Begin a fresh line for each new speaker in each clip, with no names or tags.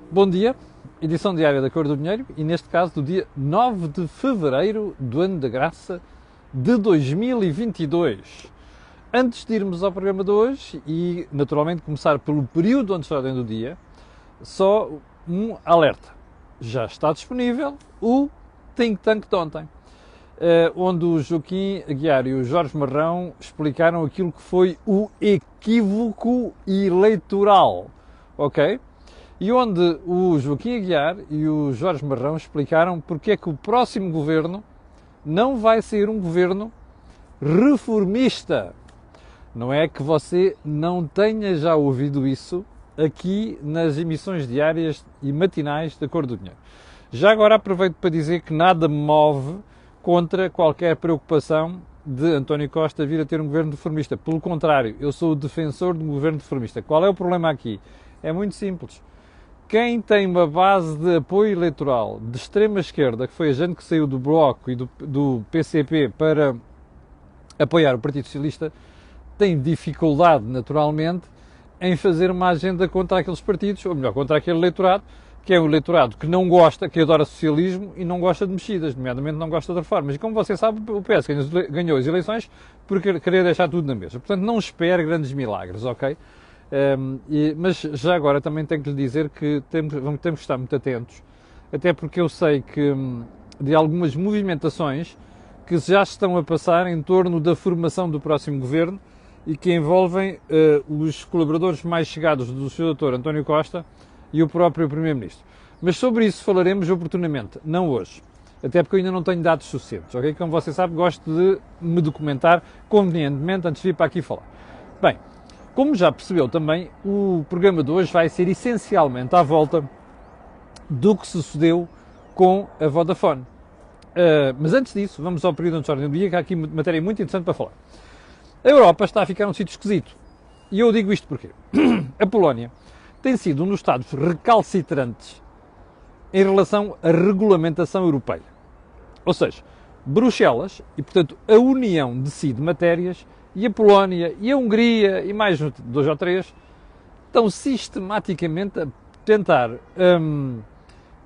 Bom dia, edição diária da Cor do Dinheiro e neste caso do dia 9 de Fevereiro do ano da graça de 2022. Antes de irmos ao programa de hoje e naturalmente começar pelo período onde está dentro do dia, só um alerta. Já está disponível o Think Tank de ontem, onde o Joaquim Aguiar e o Jorge Marrão explicaram aquilo que foi o equívoco eleitoral, ok? E onde o Joaquim Aguiar e o Jorge Marrão explicaram porque é que o próximo governo não vai ser um governo reformista. Não é que você não tenha já ouvido isso aqui nas emissões diárias e matinais da Cor do Dinheiro. Já agora aproveito para dizer que nada me move contra qualquer preocupação de António Costa vir a ter um governo reformista. Pelo contrário, eu sou o defensor de um governo reformista. Qual é o problema aqui? É muito simples. Quem tem uma base de apoio eleitoral de extrema esquerda, que foi a gente que saiu do Bloco e do PCP para apoiar o Partido Socialista, tem dificuldade, naturalmente, em fazer uma agenda contra aqueles partidos, ou melhor, contra aquele eleitorado, que é um eleitorado que não gosta, que adora socialismo e não gosta de mexidas, nomeadamente não gosta de reformas. E como você sabe, o PS ganhou as eleições por querer deixar tudo na mesa. Portanto, não espere grandes milagres, ok? Mas já agora também tenho que lhe dizer que temos que estar muito atentos, até porque eu sei que de algumas movimentações que já estão a passar em torno da formação do próximo governo e que envolvem os colaboradores mais chegados do Sr. Dr. António Costa e o próprio Primeiro-Ministro. Mas sobre isso falaremos oportunamente, não hoje. Até porque eu ainda não tenho dados suficientes, ok? Como você sabe, gosto de me documentar convenientemente antes de vir para aqui falar. Bem, como já percebeu também, o programa de hoje vai ser essencialmente à volta do que sucedeu com a Vodafone. Mas antes disso, vamos ao período de ordem do dia, que há aqui matéria muito interessante para falar. A Europa está a ficar um sítio esquisito. E eu digo isto porque a Polónia tem sido um dos Estados recalcitrantes em relação à regulamentação europeia. Ou seja, Bruxelas, e portanto a União decide matérias, e a Polónia e a Hungria e mais dois ou três estão sistematicamente a tentar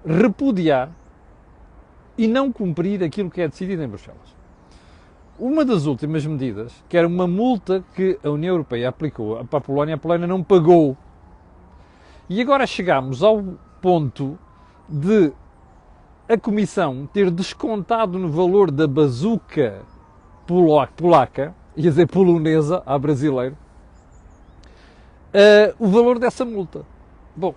repudiar e não cumprir aquilo que é decidido em Bruxelas. Uma das últimas medidas, que era uma multa que a União Europeia aplicou para a Polónia não pagou. E agora chegamos ao ponto de a Comissão ter descontado no valor da bazuca polaca, ia dizer polonesa, à brasileiro, o valor dessa multa. Bom,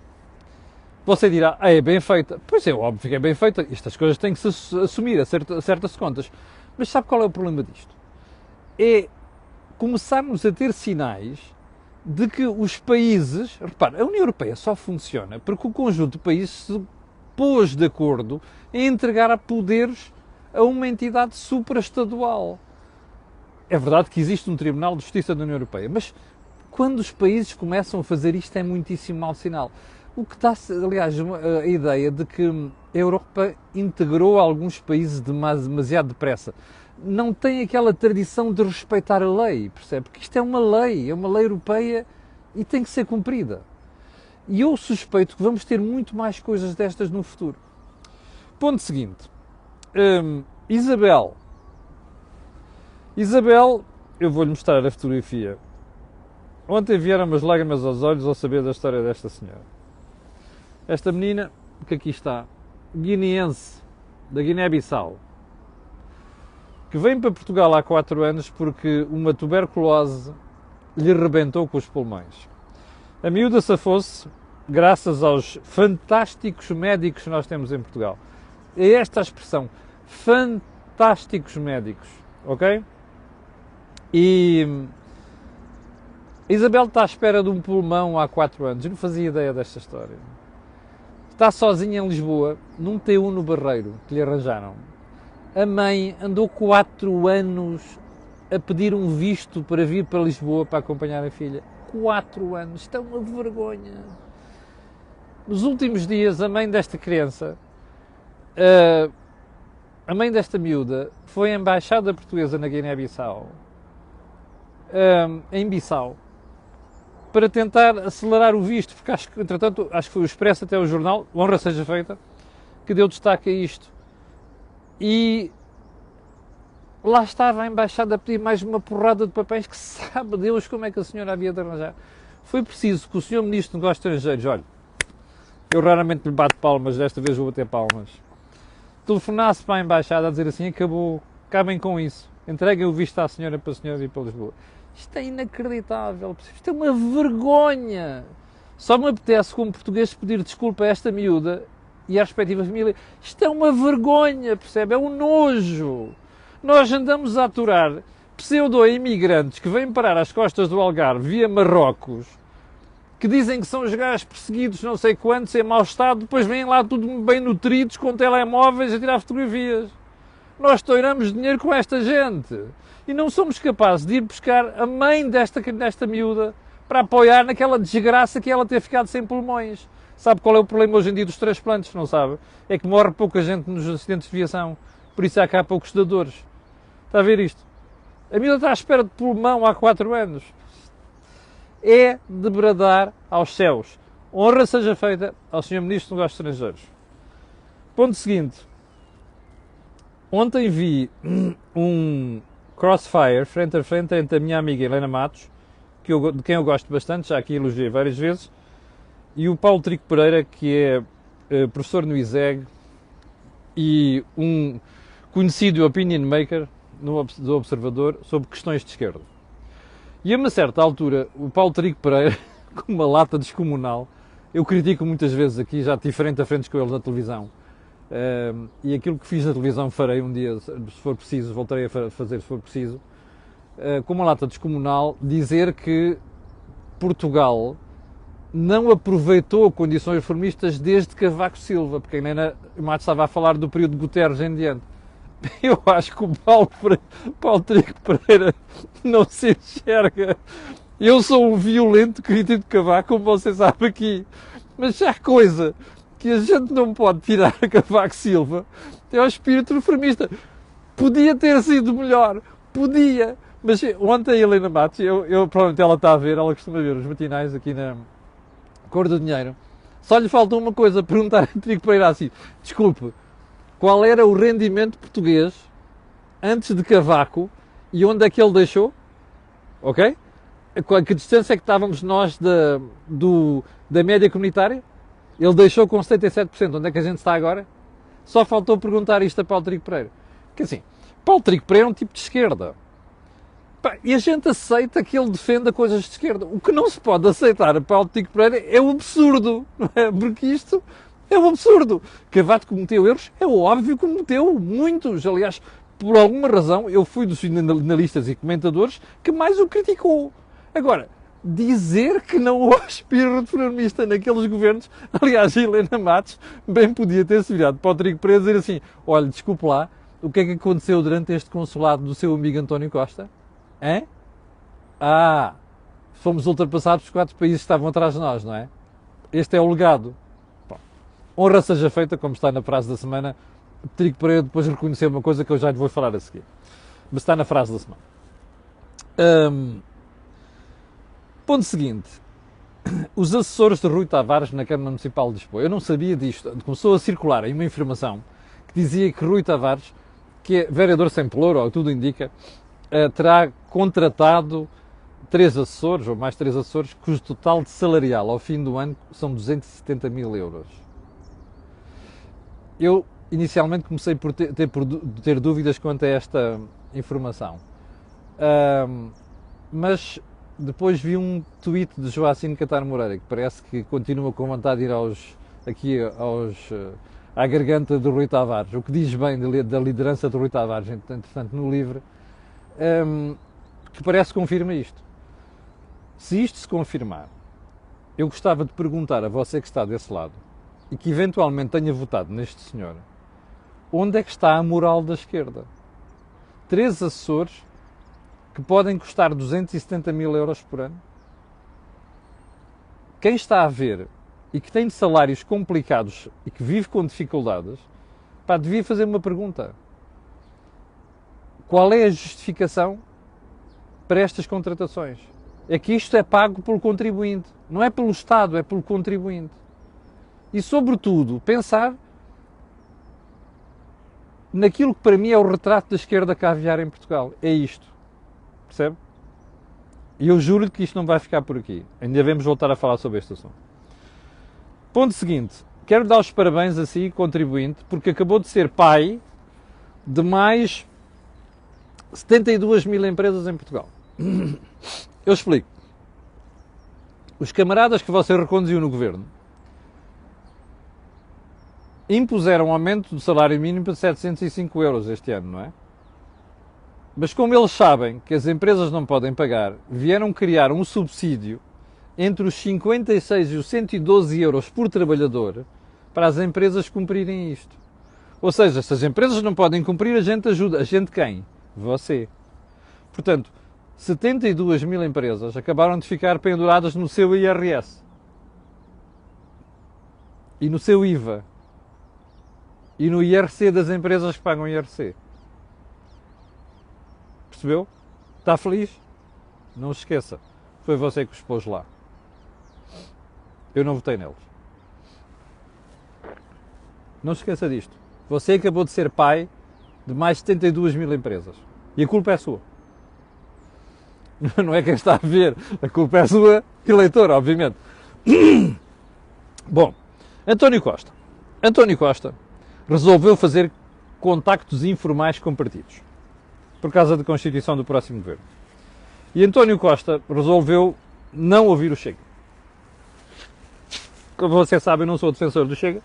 você dirá, é bem feita. Pois é, óbvio que é bem feita. Estas coisas têm que se assumir a certas contas. Mas sabe qual é o problema disto? É começarmos a ter sinais de que os países... Repare, a União Europeia só funciona porque o conjunto de países se pôs de acordo em entregar a poderes a uma entidade supraestadual. É verdade que existe um Tribunal de Justiça da União Europeia, mas quando os países começam a fazer isto é muitíssimo mau sinal. O que dá, aliás, a ideia de que a Europa integrou alguns países demasiado depressa. Não tem aquela tradição de respeitar a lei, percebe? Porque isto é uma lei europeia e tem que ser cumprida. E eu suspeito que vamos ter muito mais coisas destas no futuro. Ponto seguinte. Isabel, eu vou-lhe mostrar a fotografia. Ontem vieram umas lágrimas aos olhos ao saber da história desta senhora. Esta menina, que aqui está, guineense, da Guiné-Bissau, que vem para Portugal há 4 anos porque uma tuberculose lhe rebentou com os pulmões. A miúda safou-se graças aos fantásticos médicos que nós temos em Portugal. É esta a expressão, fantásticos médicos, ok? E a Isabel está à espera de um pulmão há 4 anos. Eu não fazia ideia desta história. Está sozinha em Lisboa, num T1 no Barreiro, que lhe arranjaram. A mãe andou 4 anos a pedir um visto para vir para Lisboa para acompanhar a filha. 4 anos. Isto é uma vergonha. Nos últimos dias, a mãe desta criança, a mãe desta miúda, foi à embaixada portuguesa na Guiné-Bissau, em Bissau, para tentar acelerar o visto, porque acho que, entretanto, acho que foi o Expresso até o jornal, honra seja feita, que deu destaque a isto. E lá estava a embaixada a pedir mais uma porrada de papéis que sabe Deus como é que a senhora havia de arranjar. Foi preciso que o senhor Ministro de Negócios Estrangeiros, olha, eu raramente lhe bato palmas, desta vez vou bater palmas, telefonasse para a embaixada a dizer assim, acabou, acabem com isso, entreguem o visto à senhora para a senhora vir para Lisboa. Isto é inacreditável, isto é uma vergonha. Só me apetece, como português, pedir desculpa a esta miúda e à respectiva família. Isto é uma vergonha, percebe? É um nojo. Nós andamos a aturar pseudo-imigrantes que vêm parar às costas do Algarve via Marrocos, que dizem que são os gajos perseguidos não sei quantos, em mau estado, depois vêm lá tudo bem nutridos, com telemóveis a tirar fotografias. Nós toiramos dinheiro com esta gente e não somos capazes de ir buscar a mãe desta miúda para apoiar naquela desgraça que ela ter ficado sem pulmões. Sabe qual é o problema hoje em dia dos transplantes? Não sabe? É que morre pouca gente nos acidentes de viação, por isso há cá poucos dadores. Está a ver isto? A miúda está à espera de pulmão há 4 anos. É de bradar aos céus. Honra seja feita ao Sr. Ministro dos Negócios Estrangeiros. Ponto seguinte. Ontem vi um crossfire frente a frente entre a minha amiga Helena Matos, de quem eu gosto bastante, já aqui elogiei várias vezes, e o Paulo Trigo Pereira, que é professor no ISEG e um conhecido opinion maker do Observador sobre questões de esquerda. E a uma certa altura, o Paulo Trigo Pereira, com uma lata descomunal, eu critico muitas vezes aqui, já tive frente a frente com ele na televisão, e aquilo que fiz na televisão farei um dia, se for preciso, voltarei a fazer se for preciso, com uma lata descomunal, dizer que Portugal não aproveitou condições reformistas desde Cavaco Silva, porque a Helena Matos estava a falar do período de Guterres em diante. Eu acho que o Paulo Trigo Pereira não se enxerga. Eu sou um violento crítico de Cavaco, como você sabe aqui. Mas se há coisa que a gente não pode tirar a Cavaco Silva, é o espírito reformista. Podia ter sido melhor. Podia. Mas ontem a Helena Matos, provavelmente ela está a ver, ela costuma ver os matinais aqui na Cor do Dinheiro. Só lhe falta uma coisa, perguntar a Trigo Pereira assim, desculpe, qual era o rendimento português antes de Cavaco e onde é que ele deixou? Ok? Que distância é que estávamos nós da média comunitária? Ele deixou com 77%. Onde é que a gente está agora? Só faltou perguntar isto a Paulo Trigo Pereira. Porque assim, Paulo Trigo Pereira é um tipo de esquerda. E a gente aceita que ele defenda coisas de esquerda. O que não se pode aceitar a Paulo Trigo Pereira é o absurdo. Não é? Porque isto é um absurdo. Cavaco cometeu erros? É óbvio que cometeu muitos. Aliás, por alguma razão, eu fui dos analistas e comentadores que mais o criticou. Agora, dizer que não houve espírito reformista naqueles governos, aliás, a Helena Matos bem podia ter-se virado para o Trigo Pereira e dizer assim, olha, desculpe lá, o que é que aconteceu durante este consulado do seu amigo António Costa? Hein? Fomos ultrapassados por 4 países que estavam atrás de nós, não é? Este é o legado. Bom, honra seja feita, como está na frase da semana. Trigo Pereira depois reconheceu uma coisa que eu já lhe vou falar a seguir. Mas está na frase da semana. Ponto seguinte. Os assessores de Rui Tavares na Câmara Municipal de Lisboa. Eu não sabia disto. Começou a circular aí uma informação que dizia que Rui Tavares, que é vereador sem pelouro, ou tudo indica, terá contratado 3 assessores, ou mais 3 assessores, cujo total de salarial ao fim do ano são 270 mil euros. Eu inicialmente comecei por ter dúvidas quanto a esta informação. Mas depois vi um tweet de Joacine Catar Moreira, que parece que continua com vontade de ir à garganta do Rui Tavares, o que diz bem da liderança do Rui Tavares, entretanto, no LIVRE, que parece que confirma isto. Se isto se confirmar, eu gostava de perguntar a você que está desse lado e que eventualmente tenha votado neste senhor, onde é que está a moral da esquerda? 3 assessores que podem custar 270 mil euros por ano? Quem está a ver e que tem salários complicados e que vive com dificuldades, devia fazer uma pergunta. Qual é a justificação para estas contratações? é que isto é pago pelo contribuinte. Não é pelo Estado, é pelo contribuinte. E, sobretudo, pensar naquilo que para mim é o retrato da esquerda caviar em Portugal. É isto. Percebe? E eu juro-lhe que isto não vai ficar por aqui. Ainda devemos voltar a falar sobre este assunto. Ponto seguinte. Quero dar os parabéns a si, contribuinte, porque acabou de ser pai de mais 72 mil empresas em Portugal. Eu explico. Os camaradas que você reconduziu no governo impuseram um aumento do salário mínimo para 705 euros este ano, não é? Mas como eles sabem que as empresas não podem pagar, vieram criar um subsídio entre os 56 e os 112 euros por trabalhador para as empresas cumprirem isto. Ou seja, se as empresas não podem cumprir, a gente ajuda. A gente quem? Você. Portanto, 72 mil empresas acabaram de ficar penduradas no seu IRS e no seu IVA e no IRC das empresas que pagam IRC. Percebeu? Está feliz? Não se esqueça. Foi você que os pôs lá. Eu não votei neles. Não se esqueça disto. Você acabou de ser pai de mais de 72 mil empresas. E a culpa é sua. Não é quem está a ver. A culpa é sua, eleitor, obviamente. Bom, António Costa. António Costa resolveu fazer contactos informais com partidos. Por causa da constituição do próximo governo. E António Costa resolveu não ouvir o Chega. Como você sabe, eu não sou defensor do Chega.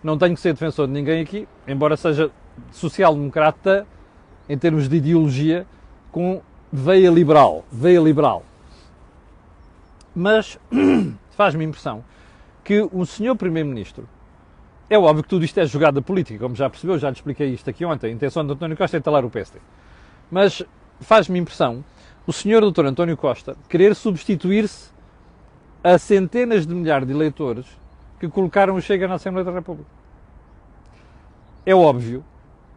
Não tenho que ser defensor de ninguém aqui, embora seja social-democrata em termos de ideologia, com veia liberal. Mas faz-me impressão que o senhor Primeiro-Ministro, é óbvio que tudo isto é jogada política, como já percebeu, já lhe expliquei isto aqui ontem, a intenção de António Costa é entalar o PSD. Mas faz-me impressão o senhor Dr. António Costa querer substituir-se a centenas de milhares de eleitores que colocaram o Chega na Assembleia da República. É óbvio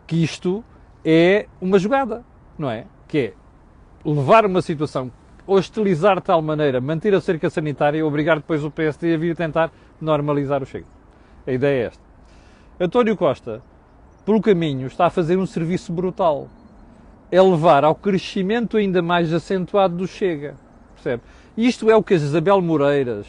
que isto é uma jogada, não é? Que é levar uma situação, hostilizar de tal maneira, manter a cerca sanitária e obrigar depois o PSD a vir tentar normalizar o Chega. A ideia é esta. António Costa, pelo caminho, está a fazer um serviço brutal. É levar ao crescimento ainda mais acentuado do Chega. Percebe? Isto é o que as Isabel Moreiras,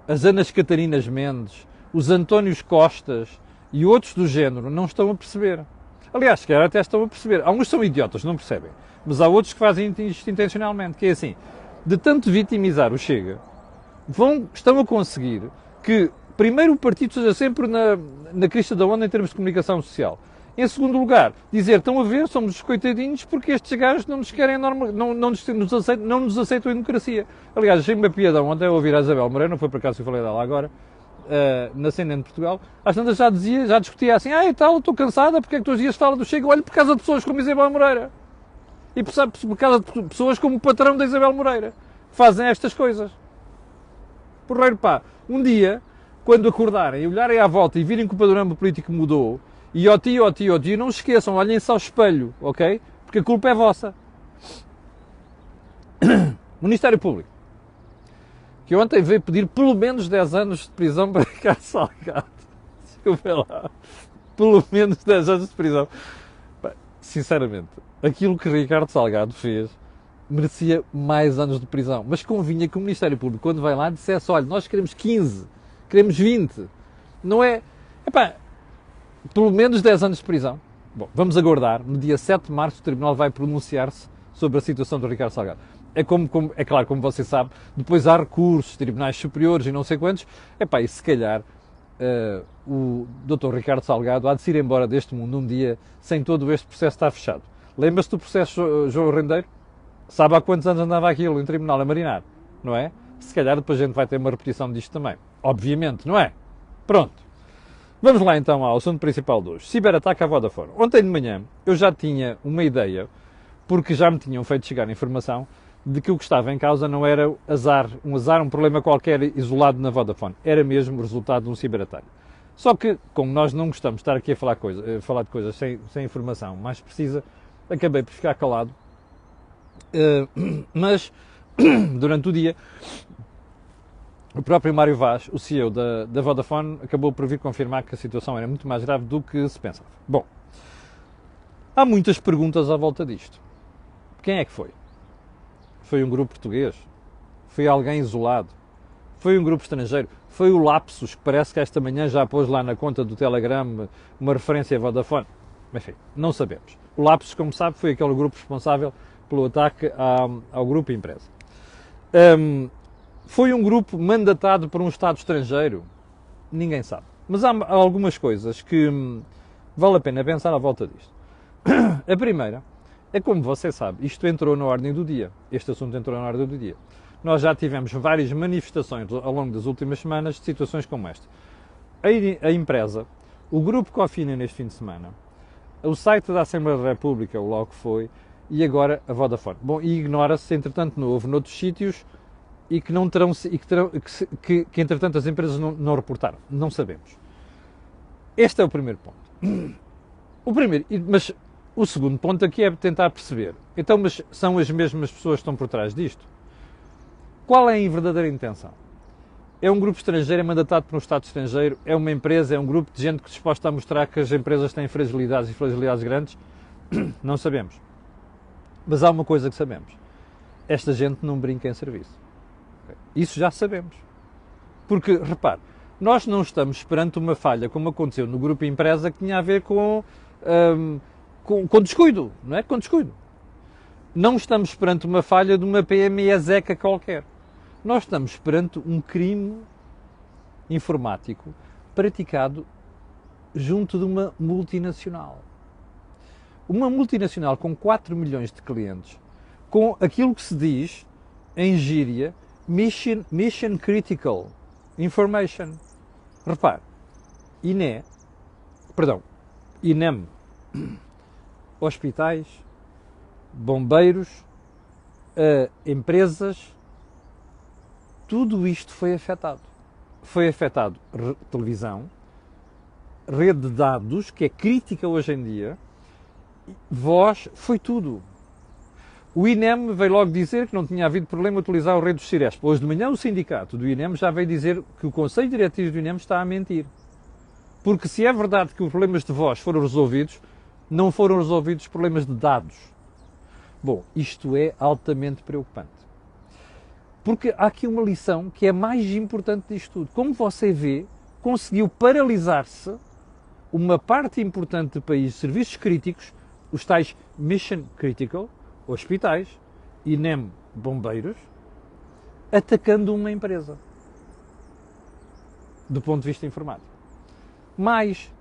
as Anas Catarinas Mendes, os Antónios Costas e outros do género não estão a perceber. Aliás, sequer até estão a perceber. Há uns que são idiotas, não percebem. Mas há outros que fazem isto intencionalmente. Que é assim, de tanto vitimizar o Chega, estão a conseguir que, primeiro, o partido seja sempre na crista da onda em termos de comunicação social. Em segundo lugar, dizer, estão a ver, somos os coitadinhos porque estes gajos não nos querem não nos aceitam a democracia. Aliás, achei uma piada ontem a ouvir a Isabel Moreira, não foi por acaso que eu falei dela agora, na CNN de Portugal, às tantas já discutia assim, e tal, estou cansada, porque é que todos os dias fala do Chega? Olha, por causa de pessoas como Isabel Moreira. E por causa de pessoas como o patrão da Isabel Moreira, que fazem estas coisas. Porreiro pá, um dia, quando acordarem e olharem à volta e virem que o panorama político mudou, e ó tio, não se esqueçam, olhem-se ao espelho, ok? Porque a culpa é vossa. Ministério Público, que ontem veio pedir pelo menos 10 anos de prisão para Ricardo Salgado. Desculpa lá. Pelo menos 10 anos de prisão. Sinceramente, aquilo que Ricardo Salgado fez merecia mais anos de prisão. Mas convinha que o Ministério Público, quando vai lá, dissesse, olha, nós queremos 15, queremos 20. Não é... Epá, pelo menos 10 anos de prisão. Bom, vamos aguardar. No dia 7 de março o Tribunal vai pronunciar-se sobre a situação do Ricardo Salgado. É claro, como você sabe, depois há recursos, tribunais superiores e não sei quantos. Epá, e se calhar o Dr. Ricardo Salgado há de se ir embora deste mundo um dia sem todo este processo estar fechado. Lembra-se do processo João Rendeiro? Sabe há quantos anos andava aquilo em tribunal a marinar? Não é? Se calhar depois a gente vai ter uma repetição disto também. Obviamente, não é? Pronto. Vamos lá então ao assunto principal de hoje. Ciberataque à Vodafone. Ontem de manhã eu já tinha uma ideia, porque já me tinham feito chegar informação de que o que estava em causa não era um problema qualquer isolado na Vodafone. Era mesmo resultado de um ciberataque. Só que, como nós não gostamos de estar aqui a falar de coisas sem informação mais precisa, acabei por ficar calado Mas, durante o dia, o próprio Mário Vaz, o CEO da Vodafone, acabou por vir confirmar que a situação era muito mais grave do que se pensava. Bom, há muitas perguntas à volta disto. Quem é que foi? Foi um grupo português? Foi alguém isolado? Foi um grupo estrangeiro? Foi o Lapsus, que parece que esta manhã já pôs lá na conta do Telegram uma referência a Vodafone? Enfim, não sabemos. O Lapsus, como sabe, foi aquele grupo responsável pelo ataque ao grupo empresa. Foi um grupo mandatado por um Estado estrangeiro? Ninguém sabe. Mas há algumas coisas que vale a pena pensar à volta disto. A primeira é, como você sabe, isto entrou na ordem do dia. Este assunto entrou na ordem do dia. Nós já tivemos várias manifestações ao longo das últimas semanas de situações como esta. A empresa, o grupo Cofina neste fim de semana, o site da Assembleia da República, o logo foi, e agora a Vodafone. Bom, e ignora-se, entretanto, não houve noutros sítios e que não terão, que entretanto as empresas não reportaram. Não sabemos. Este é o primeiro ponto. Mas o segundo ponto aqui é tentar perceber. Então, mas são as mesmas pessoas que estão por trás disto? Qual é a verdadeira intenção? É um grupo estrangeiro, é mandatado por um Estado estrangeiro? É uma empresa, é um grupo de gente que é disposta a mostrar que as empresas têm fragilidades e fragilidades grandes? Não sabemos. Mas há uma coisa que sabemos. Esta gente não brinca em serviço. Isso já sabemos. Porque, repare, nós não estamos perante uma falha, como aconteceu no grupo empresa, que tinha a ver com descuido, não é? Com descuido. Não estamos perante uma falha de uma PME ESECA qualquer. Nós estamos perante um crime informático praticado junto de uma multinacional. Uma multinacional com 4 milhões de clientes, com aquilo que se diz em gíria Mission Critical Information. Repare, INEM, hospitais, bombeiros, empresas, tudo isto foi afetado. Foi afetado televisão, rede de dados, que é crítica hoje em dia, voz, foi tudo. O INEM veio logo dizer que não tinha havido problema em utilizar o rede dos Ciresp. Hoje de manhã o sindicato do INEM já veio dizer que o Conselho Diretivo do INEM está a mentir. Porque se é verdade que os problemas de voz foram resolvidos, não foram resolvidos os problemas de dados. Bom, isto é altamente preocupante. Porque há aqui uma lição que é mais importante disto tudo. Como você vê, conseguiu paralisar-se uma parte importante do país de serviços críticos, os tais Mission Critical, hospitais, INEM, bombeiros, atacando uma empresa. Do ponto de vista informático. Mas,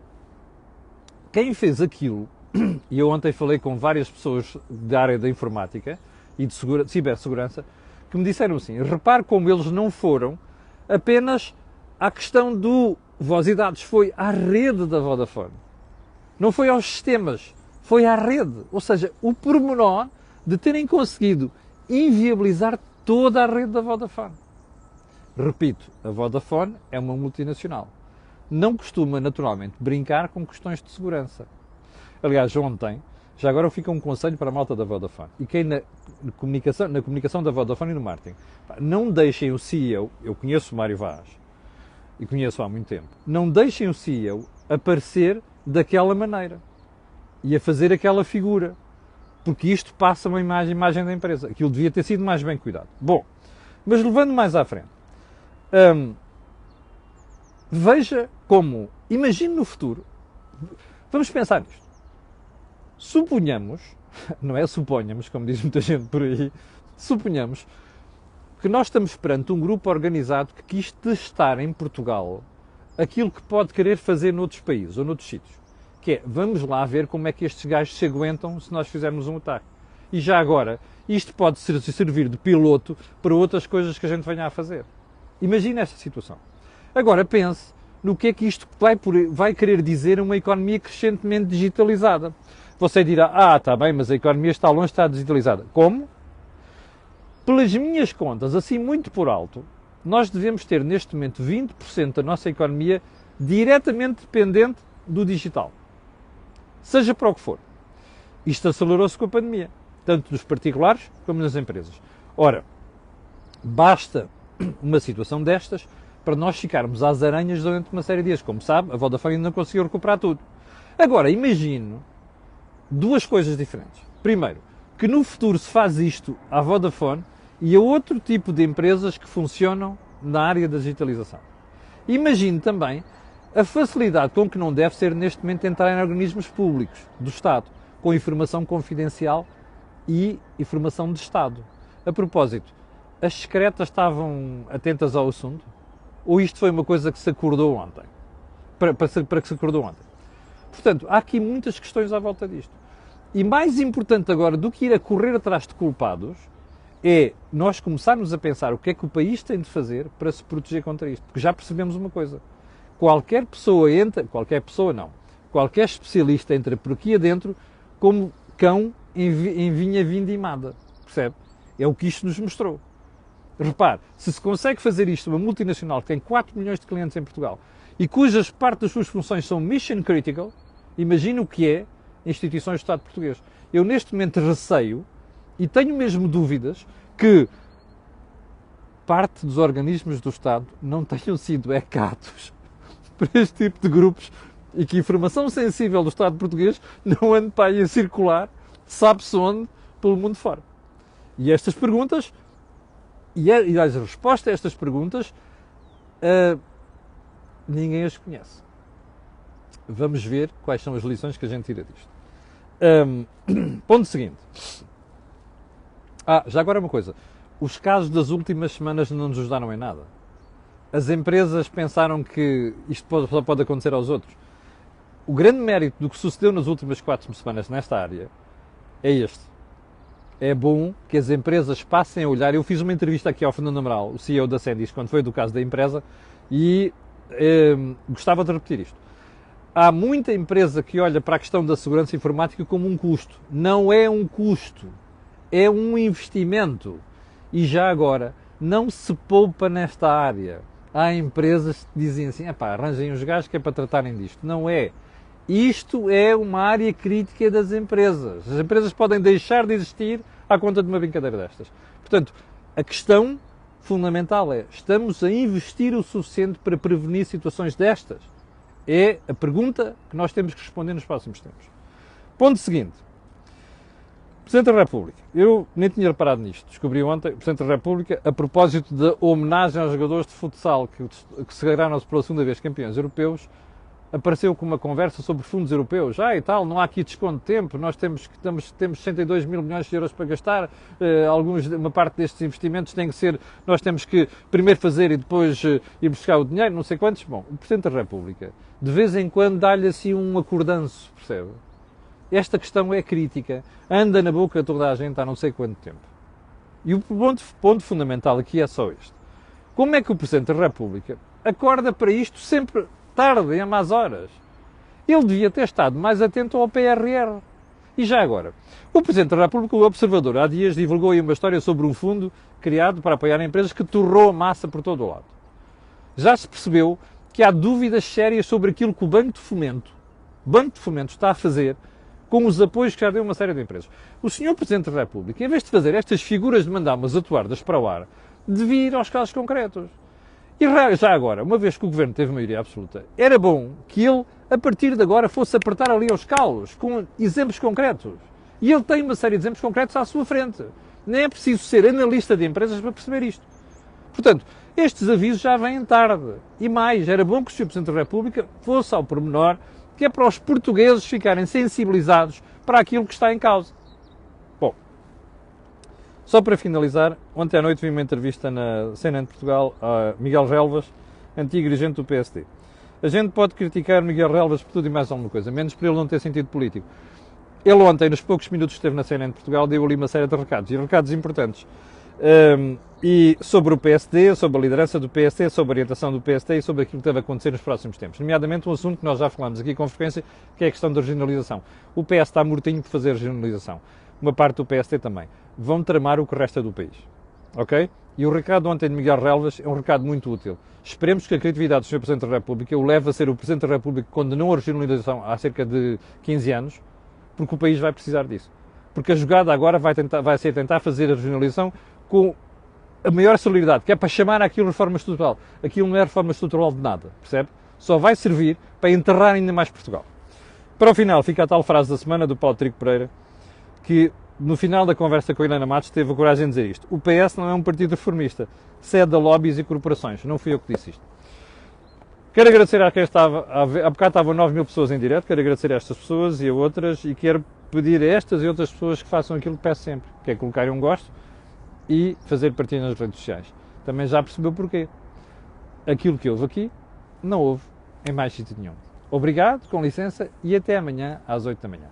quem fez aquilo, e eu ontem falei com várias pessoas da área da informática e de cibersegurança, que me disseram assim, repare como eles não foram apenas à questão do voz e dados, foi à rede da Vodafone. Não foi aos sistemas, foi à rede. Ou seja, o pormenor de terem conseguido inviabilizar toda a rede da Vodafone. Repito, a Vodafone é uma multinacional. Não costuma, naturalmente, brincar com questões de segurança. Aliás, ontem, já agora fica um conselho para a malta da Vodafone. E quem na comunicação da Vodafone e no marketing, não deixem o CEO, eu conheço o Mário Vaz, e conheço há muito tempo, não deixem o CEO aparecer daquela maneira e a fazer aquela figura. Porque isto passa uma imagem da empresa. Aquilo devia ter sido mais bem cuidado. Bom, mas levando mais à frente, veja como, imagine no futuro, vamos pensar nisto. Suponhamos, não é suponhamos, como diz muita gente por aí, suponhamos que nós estamos perante um grupo organizado que quis testar em Portugal aquilo que pode querer fazer noutros países ou noutros sítios. Que é, vamos lá ver como é que estes gajos se aguentam se nós fizermos um ataque. E já agora, isto pode servir de piloto para outras coisas que a gente venha a fazer. Imagine esta situação. Agora pense no que é que isto vai querer dizer uma economia crescentemente digitalizada. Você dirá, está bem, mas a economia está longe de estar digitalizada. Como? Pelas minhas contas, assim muito por alto, nós devemos ter neste momento 20% da nossa economia diretamente dependente do digital. Seja para o que for. Isto acelerou-se com a pandemia. tanto dos particulares como das empresas. Ora, basta uma situação destas para nós ficarmos às aranhas durante uma série de dias. Como sabe, a Vodafone ainda não conseguiu recuperar tudo. Agora, imagino duas coisas diferentes. Primeiro, que no futuro se faz isto à Vodafone e a outro tipo de empresas que funcionam na área da digitalização. Imagino também a facilidade com que não deve ser neste momento entrar em organismos públicos do Estado, com informação confidencial e informação de Estado. A propósito, as secretas estavam atentas ao assunto? Ou isto foi uma coisa que se acordou ontem? Para que se acordou ontem? Portanto, há aqui muitas questões à volta disto. E mais importante agora do que ir a correr atrás de culpados é nós começarmos a pensar o que é que o país tem de fazer para se proteger contra isto. Porque já percebemos uma coisa. Qualquer especialista entra por aqui adentro como cão em vinha vindimada. Percebe? É o que isto nos mostrou. Repare, se consegue fazer isto uma multinacional que tem 4 milhões de clientes em Portugal e cujas parte das suas funções são mission critical, imagina o que é instituições do Estado português. Eu neste momento receio e tenho mesmo dúvidas que parte dos organismos do Estado não tenham sido ecados para este tipo de grupos e que informação sensível do Estado português não ande para aí a circular, sabe-se onde, pelo mundo fora. E estas perguntas, e as respostas a estas perguntas, ninguém as conhece. Vamos ver quais são as lições que a gente tira disto. Ponto seguinte. Já agora uma coisa. Os casos das últimas semanas não nos ajudaram em nada. As empresas pensaram que isto só pode acontecer aos outros. O grande mérito do que sucedeu nas últimas 4 semanas nesta área é este. É bom que as empresas passem a olhar. Eu fiz uma entrevista aqui ao Fernando Amaral, o CEO da Sendis, quando foi do caso da empresa, e gostava de repetir isto. Há muita empresa que olha para a questão da segurança informática como um custo. Não é um custo, é um investimento. E já agora, não se poupa nesta área. Há empresas que dizem assim, arranjem os gajos que é para tratarem disto. Não é. Isto é uma área crítica das empresas. As empresas podem deixar de existir à conta de uma brincadeira destas. Portanto, a questão fundamental é, estamos a investir o suficiente para prevenir situações destas? É a pergunta que nós temos que responder nos próximos tempos. Ponto seguinte. Presidente da República. Eu nem tinha reparado nisto. Descobri ontem, o Presidente da República, a propósito da homenagem aos jogadores de futsal que se sagraram-se pela segunda vez campeões europeus, apareceu com uma conversa sobre fundos europeus. E tal, não há aqui desconto de tempo, nós temos 62 mil milhões de euros para gastar, uma parte destes investimentos tem que ser, nós temos que primeiro fazer e depois ir buscar o dinheiro, não sei quantos. Bom, o Presidente da República, de vez em quando, dá-lhe assim um acordanço, percebe? Esta questão é crítica, anda na boca de toda a gente há não sei quanto tempo. E o ponto fundamental aqui é só este. Como é que o Presidente da República acorda para isto sempre tarde, em más horas? Ele devia ter estado mais atento ao PRR. E já agora, o Presidente da República, o Observador, há dias divulgou aí uma história sobre um fundo criado para apoiar empresas que torrou a massa por todo o lado. Já se percebeu que há dúvidas sérias sobre aquilo que o Banco de Fomento está a fazer com os apoios que já deu uma série de empresas. O Sr. Presidente da República, em vez de fazer estas figuras de mandar-mas atuardas para o ar, devia ir aos casos concretos. E já agora, uma vez que o Governo teve maioria absoluta, era bom que ele, a partir de agora, fosse apertar ali aos calos, com exemplos concretos. E ele tem uma série de exemplos concretos à sua frente. Nem é preciso ser analista de empresas para perceber isto. Portanto, estes avisos já vêm tarde. E mais, era bom que o Sr. Presidente da República fosse ao pormenor, que é para os portugueses ficarem sensibilizados para aquilo que está em causa. Bom, só para finalizar, ontem à noite vi uma entrevista na CNN de Portugal a Miguel Relvas, antigo dirigente do PSD. A gente pode criticar Miguel Relvas por tudo e mais alguma coisa, menos por ele não ter sentido político. Ele ontem, nos poucos minutos que esteve na CNN de Portugal, deu ali uma série de recados, e recados importantes. E sobre o PSD, sobre a liderança do PSD, sobre a orientação do PSD e sobre aquilo que deve acontecer nos próximos tempos. Nomeadamente um assunto que nós já falamos aqui com frequência, que é a questão da regionalização. O PS está mortinho por fazer regionalização. Uma parte do PSD também. Vão tramar o que resta do país. Ok? E o recado ontem de Miguel Relvas é um recado muito útil. Esperemos que a criatividade do Sr. Presidente da República o leve a ser o Presidente da República que condenou a regionalização há cerca de 15 anos, porque o país vai precisar disso. porque a jogada agora vai ser tentar fazer a regionalização com a maior celeridade, que é para chamar aquilo reforma estrutural. Aquilo não é reforma estrutural de nada, percebe? Só vai servir para enterrar ainda mais Portugal. Para o final, fica a tal frase da semana do Paulo Trigo Pereira, que no final da conversa com a Helena Matos teve a coragem de dizer isto. O PS não é um partido reformista, cede a lobbies e corporações. Não fui eu que disse isto. Quero agradecer a quem estava, há bocado estavam 9 mil pessoas em direto, quero agradecer a estas pessoas e a outras e quero pedir a estas e outras pessoas que façam aquilo que peço sempre, que é colocarem um gosto e fazer partilha nas redes sociais. Também já percebeu porquê. Aquilo que houve aqui, não houve em mais sítio nenhum. Obrigado, com licença, e até amanhã às 8 da manhã.